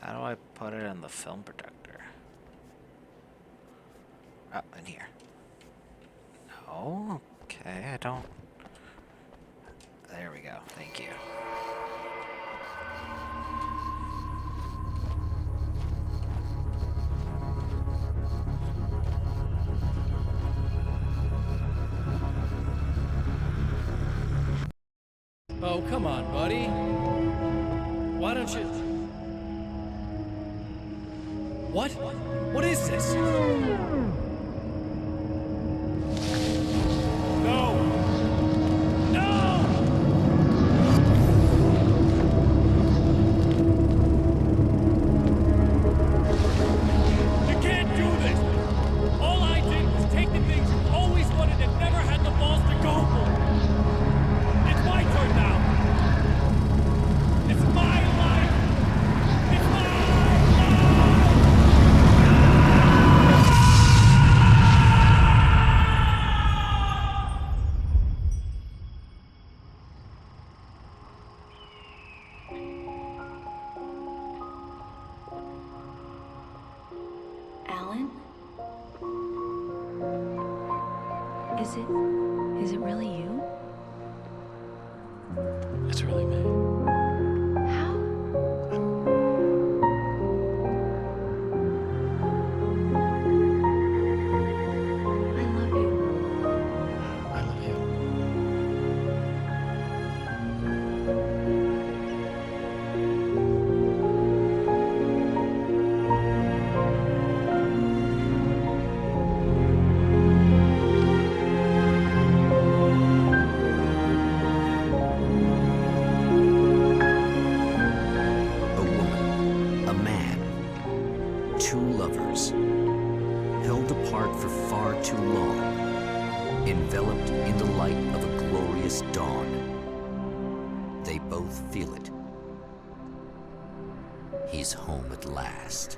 How do I put it in the film projector? Oh, in here. No? Okay, I don't... There we go. Thank you. Oh, come on, buddy. Why don't you... What? What is this? No! No! You can't do this! All I did was take the things you always wanted and never had the balls to go for. It's my turn now. It's my life. It's my life. Alan? Is it really you? It's really me. How? I love you. I love you. A woman, a man, two lovers, held apart for far too long, enveloped in the light of a glorious dawn. They both feel it. He's home at last.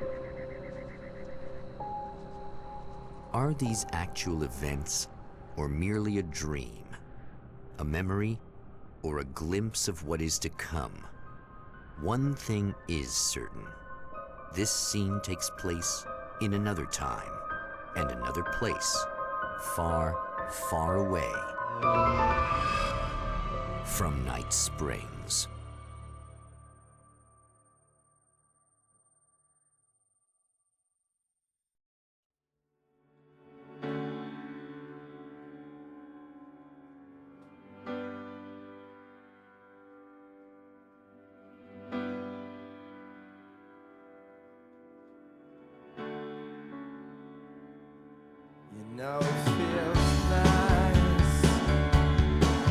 Are these actual events or merely a dream? A memory or a glimpse of what is to come, one thing is certain. This scene takes place in another time and another place, far, far away from Night Springs. You know it feels nice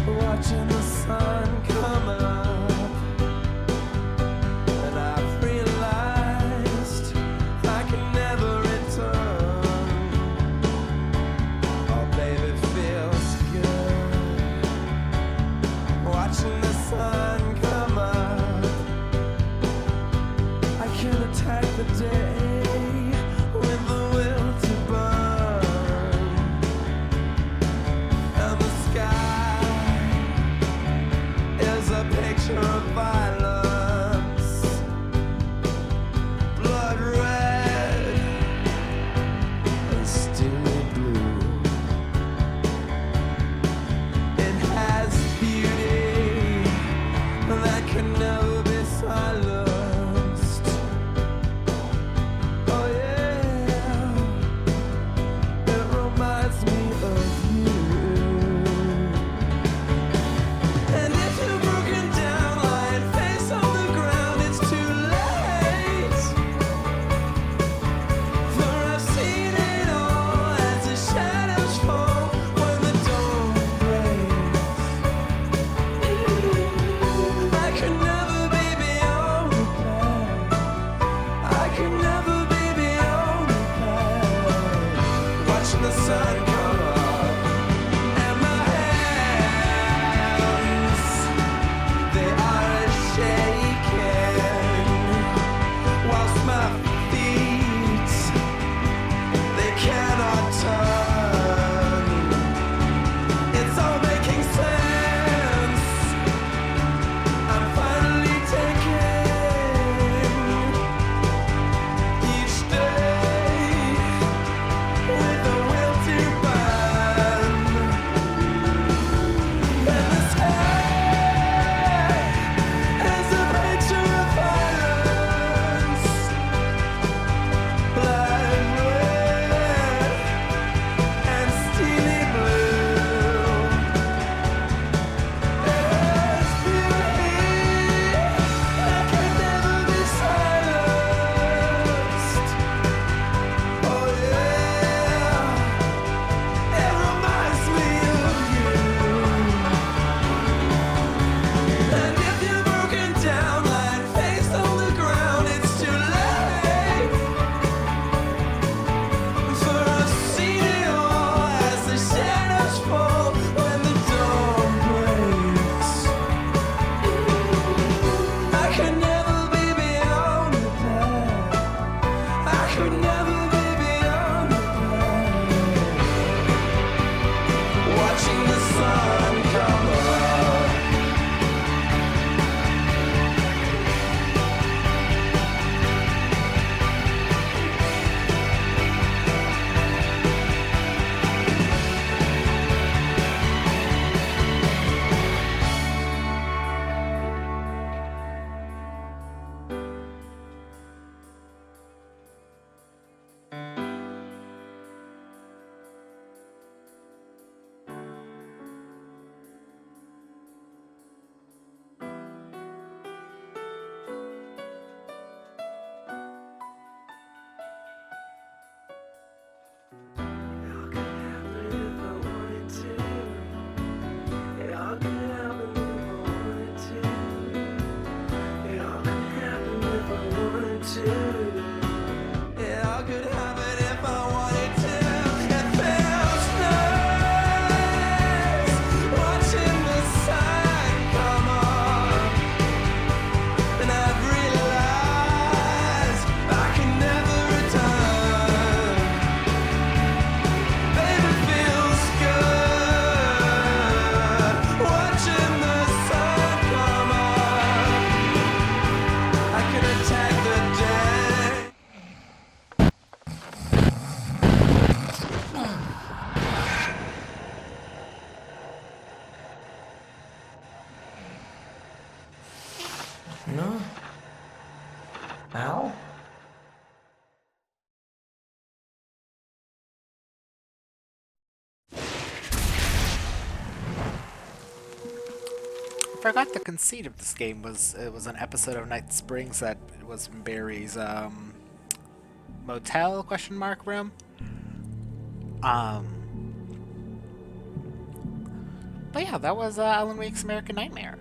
watching the sun come up, and I've realized I can never return. Oh baby, it feels good watching the sun come up. I can attack the day with the will to burn. And the sky is a pale Al? I forgot the conceit of this game was it was an episode of Night Springs that was in Barry's motel question mark room. Um, but yeah, that was Alan Wake's American Nightmare.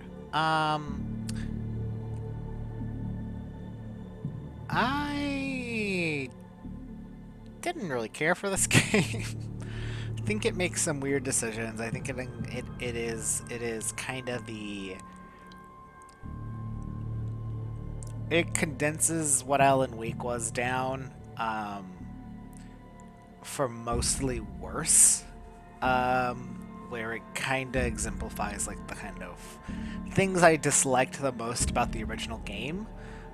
I didn't really care for this game. I think it makes some weird decisions. I think it is kind of the it condenses what Alan Wake was down for mostly worse. Where it kind of exemplifies like the kind of things I disliked the most about the original game,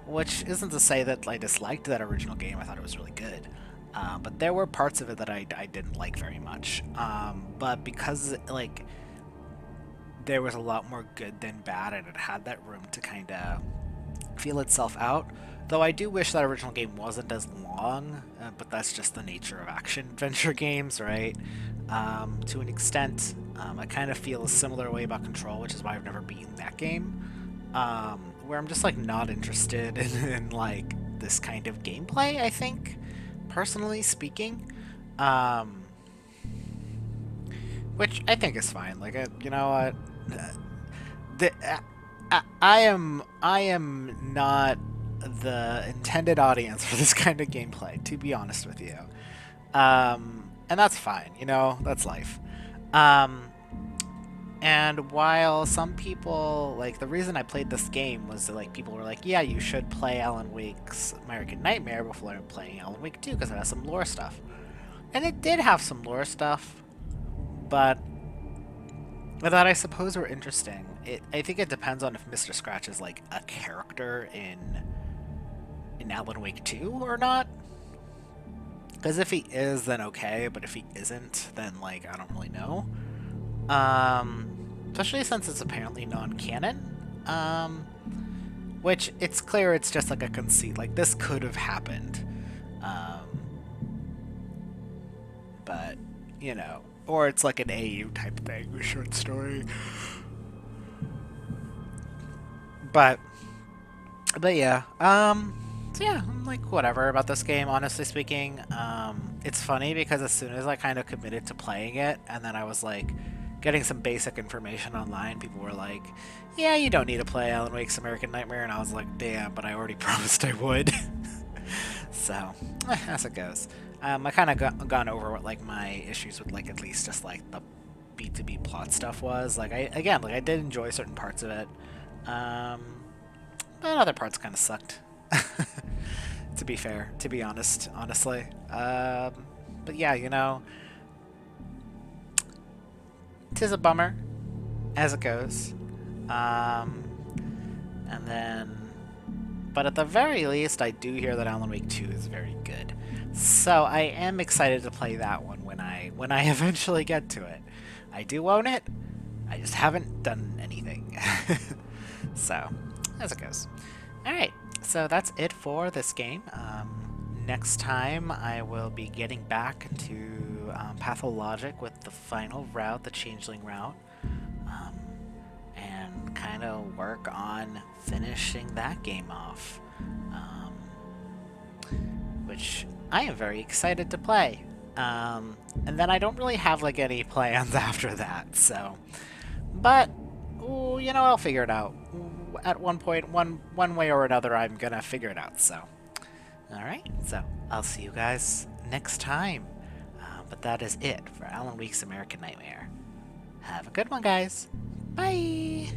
which isn't to say that I disliked that original game. I thought it was really good. But there were parts of it that I didn't like very much. But because like there was a lot more good than bad, and it had that room to kind of feel itself out. Though I do wish that original game wasn't as long, but that's just the nature of action-adventure games, right? To an extent, I kind of feel a similar way about Control, which is why I've never beaten that game. Where I'm just like not interested in like this kind of gameplay, I think, personally speaking. Which I think is fine. Like, you know what? The, I am not the intended audience for this kind of gameplay, to be honest with you. And that's fine, you know, that's life. And while some people, like, the reason I played this game was that, like, people were like, yeah, you should play Alan Wake's American Nightmare before playing Alan Wake 2, because it has some lore stuff. And it did have some lore stuff, but that I suppose were interesting. I think it depends on if Mr. Scratch is, like, a character in Alan Wake 2 or not. Because if he is, then okay, but if he isn't, then, like, I don't really know. Especially since it's apparently non-canon. Which, it's clear it's just, like, a conceit. Like, this could have happened. But, you know. Or it's, like, an AU type thing, a short story. But yeah. So yeah, I'm like, whatever about this game, honestly speaking. It's funny because as soon as I kind of committed to playing it, and then I was like getting some basic information online, people were like, yeah, you don't need to play Alan Wake's American Nightmare, and I was like, damn, but I already promised I would. So, as it goes. I kind of gone over what like my issues with like at least just like the B2B plot stuff was. Like I did enjoy certain parts of it. But other parts kind of sucked. To be fair, to be honestly. But yeah, you know, 'tis a bummer, as it goes. And then, but at the very least, I do hear that Alan Wake 2 is very good. So I am excited to play that one when I eventually get to it. I do own it. I just haven't done anything. So, as it goes. Alright, so that's it for this game. Next time, I will be getting back to Pathologic with the final route, the Changeling route, and kind of work on finishing that game off, which I am very excited to play. And then I don't really have like any plans after that, so, but ooh, you know, I'll figure it out. At one point, one way or another, I'm gonna figure it out, so. Alright, so I'll see you guys next time. But that is it for Alan Wake's American Nightmare. Have a good one, guys. Bye!